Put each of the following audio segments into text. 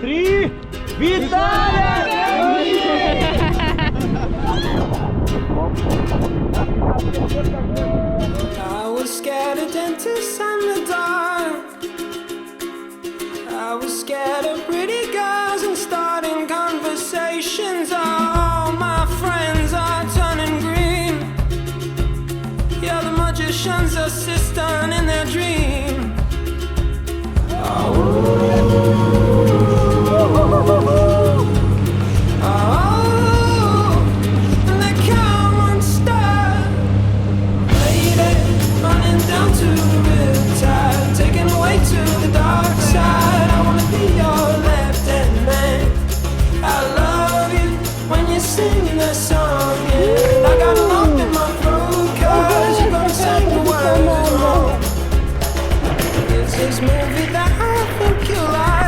3. Виталий! I was scared of dentists and the dark. I was scared of pretty girls and starting conversations. All my friends are turning green. Yeah, the magician's assistant in their dream. And they come unstuck. Lady, running down to the riptide, taken away to the dark side. I wanna be your left-hand man. I love you when you're singing that song, yeah. I got a lump in my throat 'cause you're gonna sing the words wrong. It's this movie that I think you like.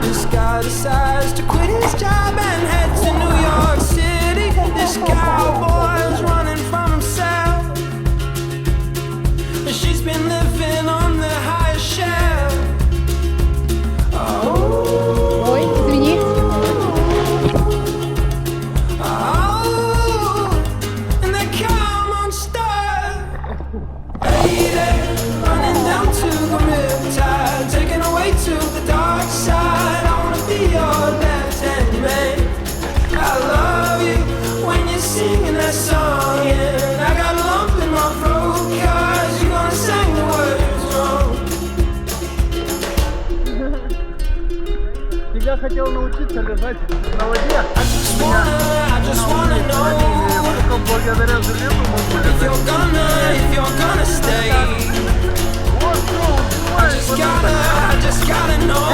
This guy decides to quit his job and head to New York City. This cowboy's running from himself. She's been living on the highest shelf. Ой, извини. And they come unstuck. Lady, running down to the riptide, taken away to the dark side. I wanna be your left-hand man. I love you when you're singing that song, yeah. I got a lump in my throat 'cause you're gonna sing the words wrong. Всегда хотел научиться лежать на воде. I just wanna know Только благодаря жилету могу if you're gonna stay. I just gotta know.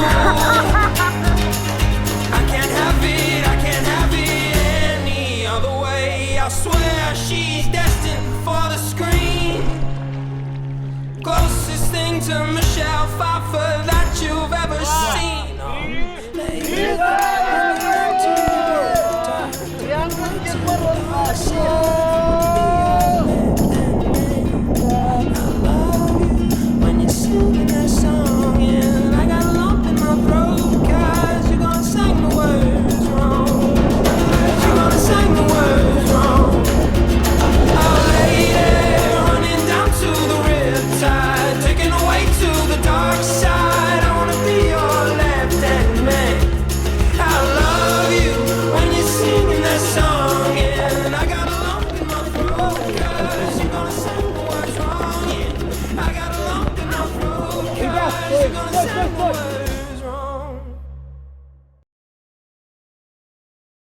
I can't have it any other way. I swear she's destined for the screen. Closest thing to Michelle Pfeiffer